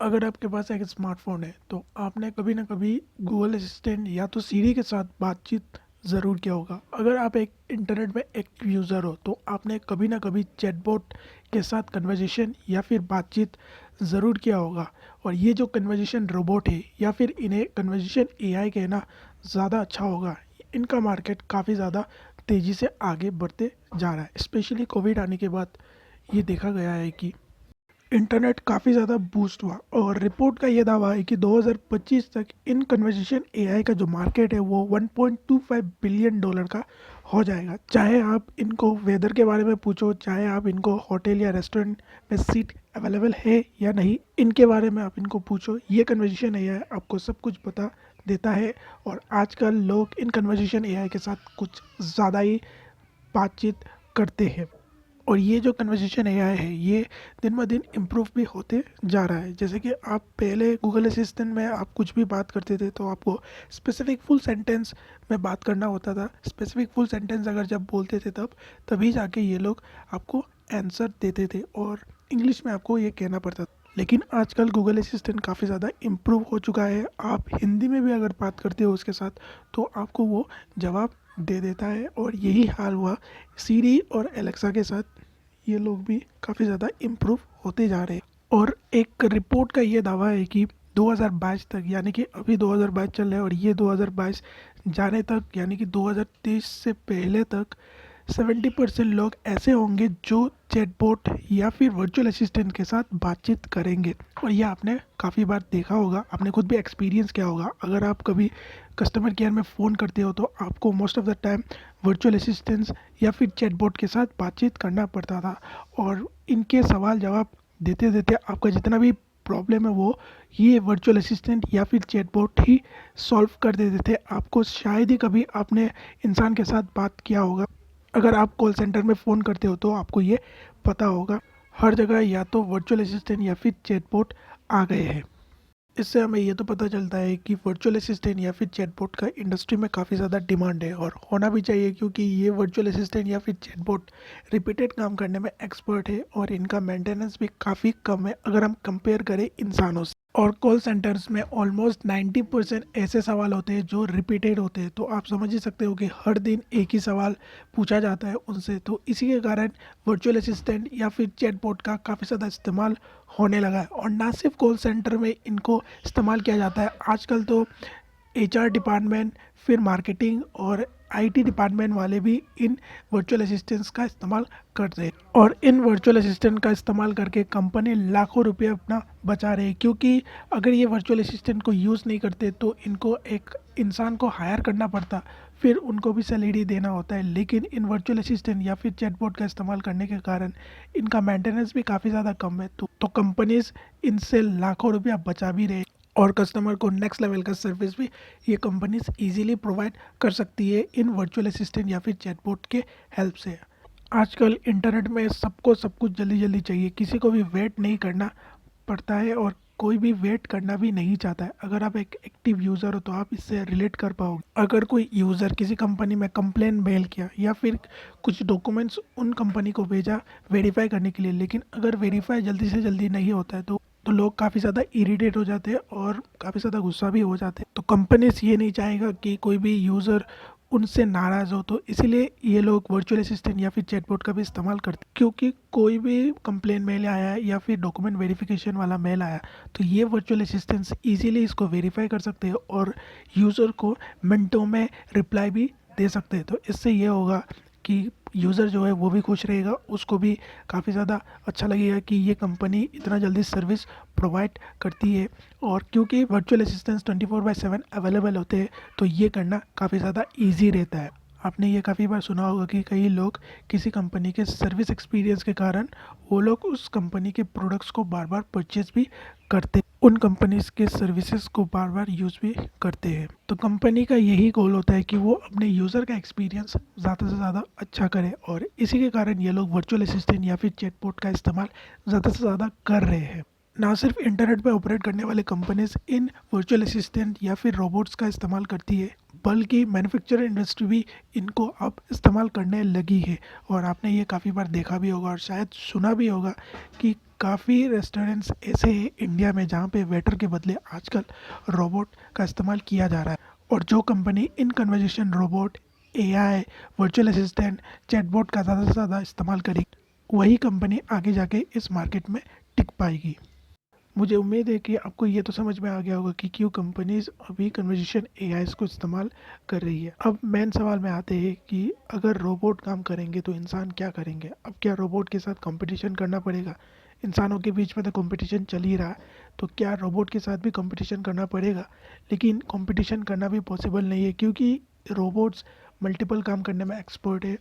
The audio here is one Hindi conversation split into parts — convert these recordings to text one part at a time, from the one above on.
अगर आपके पास एक स्मार्टफ़ोन है तो आपने कभी ना कभी गूगल असिस्टेंट या तो सीरी के साथ बातचीत ज़रूर किया होगा। अगर आप एक इंटरनेट में एक्टिव यूज़र हो तो आपने कभी ना कभी चैटबॉट के साथ कन्वर्जेशन या फिर बातचीत ज़रूर किया होगा। और ये जो कन्वर्जेशन रोबोट है या फिर इन्हें कन्वर्जेशन एआई कहना ज़्यादा अच्छा होगा। इनका मार्केट काफ़ी ज़्यादा तेज़ी से आगे बढ़ते जा रहा है। स्पेशली कोविड आने के बाद ये देखा गया है कि इंटरनेट काफ़ी ज़्यादा बूस्ट हुआ और रिपोर्ट का ये दावा है कि 2025 तक इन कन्वर्सेशन एआई का जो मार्केट है वो 1.25 बिलियन डॉलर का हो जाएगा। चाहे आप इनको वेदर के बारे में पूछो, चाहे आप इनको होटल या रेस्टोरेंट में सीट अवेलेबल है या नहीं, इनके बारे में आप इनको पूछो, ये कन्वर्सेशन एआई आपको सब कुछ बता देता है। और आजकल लोग इन कन्वर्सेशन एआई के साथ कुछ ज़्यादा ही बातचीत करते हैं। और ये जो कन्वर्सेशन एआई है ये दिन ब दिन इम्प्रूव भी होते जा रहा है। जैसे कि आप पहले गूगल असिस्टेंट में आप कुछ भी बात करते थे तो आपको स्पेसिफिक फुल सेंटेंस में बात करना होता था। स्पेसिफिक फुल सेंटेंस अगर जब बोलते थे तभी जाके ये लोग आपको आंसर देते थे और इंग्लिश में आपको ये कहना पड़ता था। लेकिन आजकल गूगल असिस्टेंट काफ़ी ज़्यादा इम्प्रूव हो चुका है। आप हिंदी में भी अगर बात करते हो उसके साथ तो आपको वो जवाब दे देता है। और यही हाल हुआ सीरी और एलेक्सा के साथ। ये लोग भी काफ़ी ज़्यादा इम्प्रूव होते जा रहे हैं। और एक रिपोर्ट का ये दावा है कि 2022 तक, यानी कि अभी 2022 चल रहा है और ये 2022 जाने तक, यानी कि 2023 से पहले तक 70% लोग ऐसे होंगे जो चैटबॉट या फिर वर्चुअल असिस्टेंट के साथ बातचीत करेंगे। और ये आपने काफ़ी बार देखा होगा, आपने खुद भी एक्सपीरियंस किया होगा। अगर आप कभी कस्टमर केयर में फ़ोन करते हो तो आपको most of the time virtual assistants या फिर चैटबॉट के साथ बातचीत करना पड़ता था। और इनके सवाल जवाब देते देते आपका जितना भी प्रॉब्लम है वो ये वर्चुअल असिस्टेंट या फिर चैटबॉट ही सॉल्व कर देते थे। आपको शायद ही कभी आपने इंसान के साथ बात किया होगा। अगर आप कॉल सेंटर में फ़ोन करते हो तो आपको ये पता होगा, हर जगह या तो वर्चुअल असिस्टेंट या फिर चैटबॉट आ गए हैं। इससे हमें ये तो पता चलता है कि वर्चुअल असिस्टेंट या फिर चैटबॉट का इंडस्ट्री में काफ़ी ज़्यादा डिमांड है और होना भी चाहिए, क्योंकि ये वर्चुअल असिस्टेंट या फिर चैटबॉट रिपीटेड काम करने में एक्सपर्ट है और इनका मेंटेनेंस भी काफ़ी कम है अगर हम कंपेयर करें इंसानों से। और कॉल सेंटर्स में ऑलमोस्ट 90% ऐसे सवाल होते हैं जो रिपीटेड होते हैं। तो आप समझ ही सकते हो कि हर दिन एक ही सवाल पूछा जाता है उनसे। तो इसी के कारण वर्चुअल असिस्टेंट या फिर चैटबॉट का काफ़ी ज़्यादा इस्तेमाल होने लगा है। और ना सिर्फ कॉल सेंटर में इनको इस्तेमाल किया जाता है, आजकल तो एचआर डिपार्टमेंट, फिर मार्केटिंग और आईटी डिपार्टमेंट वाले भी इन वर्चुअल असिस्टेंट्स का इस्तेमाल करते हैं। और इन वर्चुअल असिस्टेंट का इस्तेमाल करके कंपनी लाखों रुपए अपना बचा रही है, क्योंकि अगर ये वर्चुअल असिस्टेंट को यूज़ नहीं करते तो इनको एक इंसान को हायर करना पड़ता, फिर उनको भी सैलरी देना होता है। लेकिन इन वर्चुअल असिस्टेंट या फिर चैटबॉट का इस्तेमाल करने के कारण इनका मेंटेनेंस भी काफ़ी ज़्यादा कम है। तो कंपनीज इनसे लाखों रुपया बचा भी रहे और कस्टमर को नेक्स्ट लेवल का सर्विस भी ये कंपनीज इजीली प्रोवाइड कर सकती है इन वर्चुअल असिस्टेंट या फिर चैटबॉट के हेल्प से। आजकल इंटरनेट में सबको सब कुछ जल्दी जल्दी चाहिए, किसी को भी वेट नहीं करना पड़ता है और कोई भी वेट करना भी नहीं चाहता है। अगर आप एक एक्टिव यूज़र हो तो आप इससे रिलेट कर पाओगे। अगर कोई यूज़र किसी कंपनी में कंप्लेन मेल किया या फिर कुछ डॉक्यूमेंट्स उन कंपनी को भेजा वेरीफाई करने के लिए, लेकिन अगर वेरीफाई जल्दी से जल्दी नहीं होता है तो लोग काफ़ी ज़्यादा इरिटेट हो जाते हैं और काफ़ी ज़्यादा गुस्सा भी हो जाते हैं। तो कंपनीज ये नहीं चाहेगा कि कोई भी यूज़र उनसे नाराज़ हो, तो इसीलिए ये लोग वर्चुअल असिस्टेंट या फिर चैटबॉट का भी इस्तेमाल करते हैं। क्योंकि कोई भी कंप्लेन मेल आया है या फिर डॉक्यूमेंट वेरिफिकेशन वाला मेल आया तो ये वर्चुअल असिस्टेंट्स इजीली इसको वेरीफाई कर सकते हैं और यूज़र को मिनटों में रिप्लाई भी दे सकते हैं। तो इससे ये होगा कि यूज़र जो है वो भी खुश रहेगा, उसको भी काफ़ी ज़्यादा अच्छा लगेगा कि ये कंपनी इतना जल्दी सर्विस प्रोवाइड करती है। और क्योंकि वर्चुअल असिस्टेंट्स 24/7 अवेलेबल होते हैं तो ये करना काफ़ी ज़्यादा ईजी रहता है। आपने ये काफ़ी बार सुना होगा कि कई लोग किसी कंपनी के सर्विस एक्सपीरियंस के कारण वो लोग उस कंपनी के प्रोडक्ट्स को बार बार परचेज भी करते, उन कंपनीज के सर्विसेज को बार बार यूज़ भी करते हैं। तो कंपनी का यही गोल होता है कि वो अपने यूज़र का एक्सपीरियंस ज़्यादा से ज़्यादा अच्छा करे और इसी के कारण ये लोग वर्चुअल असिस्टेंट या फिर चैटबॉट का इस्तेमाल ज़्यादा से ज़्यादा कर रहे हैं। ना सिर्फ इंटरनेट पर ऑपरेट करने वाले कंपनीज इन वर्चुअल असिस्टेंट या फिर रोबोट्स का इस्तेमाल करती है, बल्कि मैन्युफैक्चरिंग इंडस्ट्री भी इनको अब इस्तेमाल करने लगी है। और आपने ये काफ़ी बार देखा भी होगा और शायद सुना भी होगा कि काफ़ी रेस्टोरेंट्स ऐसे हैं इंडिया में जहाँ पे वेटर के बदले आजकल रोबोट का इस्तेमाल किया जा रहा है। और जो कंपनी इन conversation robot, AI, virtual assistant, chatbot का ज़्यादा से ज़्यादा इस्तेमाल करेगी, वही कंपनी आगे जाके इस मार्केट में टिक पाएगी। मुझे उम्मीद है कि आपको ये तो समझ में आ गया होगा कि क्यों कंपनीज अभी कन्वर्जेशन एआईज़ को इस्तेमाल कर रही है। अब मेन सवाल में आते हैं कि अगर रोबोट काम करेंगे तो इंसान क्या करेंगे। अब क्या रोबोट के साथ कंपटीशन करना पड़ेगा? इंसानों के बीच में तो कंपटीशन चल ही रहा है, तो क्या रोबोट के साथ भी कंपटीशन करना पड़ेगा? लेकिन कंपटीशन करना भी पॉसिबल नहीं है, क्योंकि रोबोट्स मल्टीपल काम करने में एक्सपर्ट है,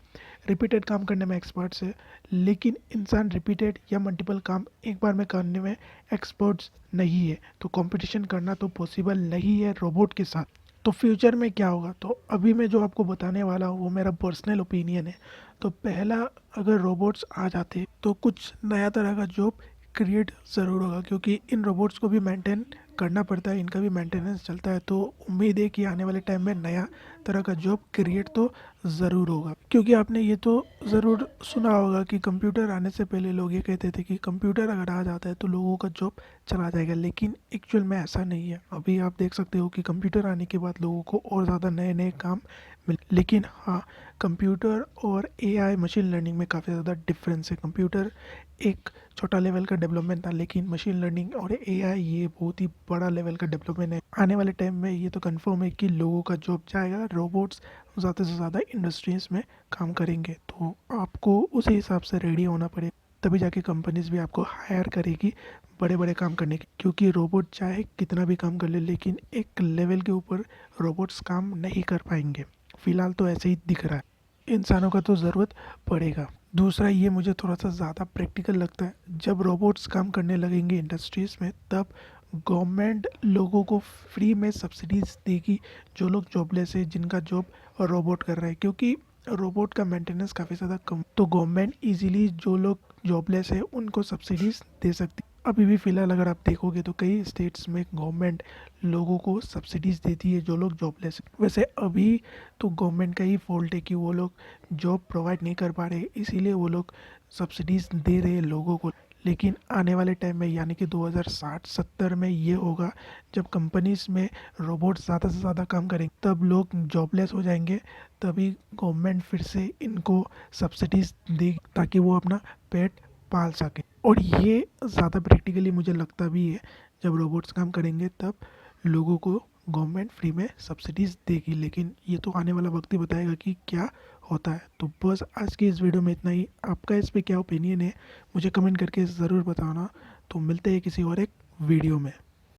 रिपीटेड काम करने में एक्सपर्ट्स है। लेकिन इंसान रिपीटेड या मल्टीपल काम एक बार में करने में एक्सपर्ट्स नहीं है, तो कंपटीशन करना तो पॉसिबल नहीं है रोबोट के साथ। तो फ्यूचर में क्या होगा, तो अभी मैं जो आपको बताने वाला हूँ वो मेरा पर्सनल ओपिनियन है। तो पहला, अगर रोबोट्स आ जाते तो कुछ नया तरह का जॉब क्रिएट ज़रूर होगा, क्योंकि इन रोबोट्स को भी मेंटेन करना पड़ता है, इनका भी मेंटेनेंस चलता है। तो उम्मीद है कि आने वाले टाइम में नया तरह का जॉब क्रिएट तो ज़रूर होगा। क्योंकि आपने ये तो ज़रूर सुना होगा कि कंप्यूटर आने से पहले लोग ये कहते थे कि कंप्यूटर अगर आ जाता है तो लोगों का जॉब चला जाएगा, लेकिन एक्चुअल में ऐसा नहीं है। अभी आप देख सकते हो कि कंप्यूटर आने के बाद लोगों को और ज़्यादा नए नए काम मिल, लेकिन हाँ, कंप्यूटर और एआई मशीन लर्निंग में काफ़ी ज़्यादा डिफरेंस है। कंप्यूटर एक छोटा लेवल का डेवलपमेंट था, लेकिन मशीन लर्निंग और एआई ये बहुत ही बड़ा लेवल का डेवलपमेंट है। आने वाले टाइम में ये तो कंफर्म है कि लोगों का जॉब जाएगा, रोबोट्स ज़्यादा से ज़्यादा इंडस्ट्रीज़ में काम करेंगे। तो आपको उसी हिसाब से रेडी होना पड़ेगा, तभी जाके कंपनीज भी आपको हायर करेगी बड़े बड़े काम करने की। क्योंकि रोबोट चाहे कितना भी काम कर ले, लेकिन एक लेवल के ऊपर रोबोट्स काम नहीं कर पाएंगे। फ़िलहाल तो ऐसे ही दिख रहा है, इंसानों का तो ज़रूरत पड़ेगा। दूसरा, ये मुझे थोड़ा सा ज़्यादा प्रैक्टिकल लगता है, जब रोबोट्स काम करने लगेंगे इंडस्ट्रीज़ में, तब गवर्नमेंट लोगों को फ्री में सब्सिडीज़ देगी, जो लोग जॉबलेस है, जिनका जॉब रोबोट कर रहा है। क्योंकि रोबोट का मेंटेनेंस काफ़ी ज़्यादा कम, तो गवर्नमेंट इजीली जो लोग जॉबलेस है उनको सब्सिडीज़ दे सकती है। अभी भी फ़िलहाल अगर आप देखोगे तो कई स्टेट्स में गवर्नमेंट लोगों को सब्सिडीज़ देती है जो लोग जॉबलेस है। वैसे अभी तो गवर्नमेंट का ही फॉल्ट है कि वो लोग जॉब प्रोवाइड नहीं कर पा रहे, इसीलिए वो लोग सब्सिडीज़ दे रहे हैं लोगों को। लेकिन आने वाले टाइम में यानी कि 2060-70 में ये होगा, जब कंपनीज में रोबोट ज़्यादा से ज़्यादा काम करेंगे, तब लोग जॉबलेस हो जाएंगे, तभी गवर्नमेंट फिर से इनको सब्सिडीज़ देगी ताकि वो अपना पेट पाल सके। और ये ज़्यादा प्रैक्टिकली मुझे लगता भी है, जब रोबोट्स काम करेंगे तब लोगों को गवर्नमेंट फ्री में सब्सिडीज़ देगी। लेकिन ये तो आने वाला वक्त ही बताएगा कि क्या होता है। तो बस आज की इस वीडियो में इतना ही। आपका इस पे क्या ओपिनियन है मुझे कमेंट करके ज़रूर बताना। तो मिलते हैं किसी और एक वीडियो में।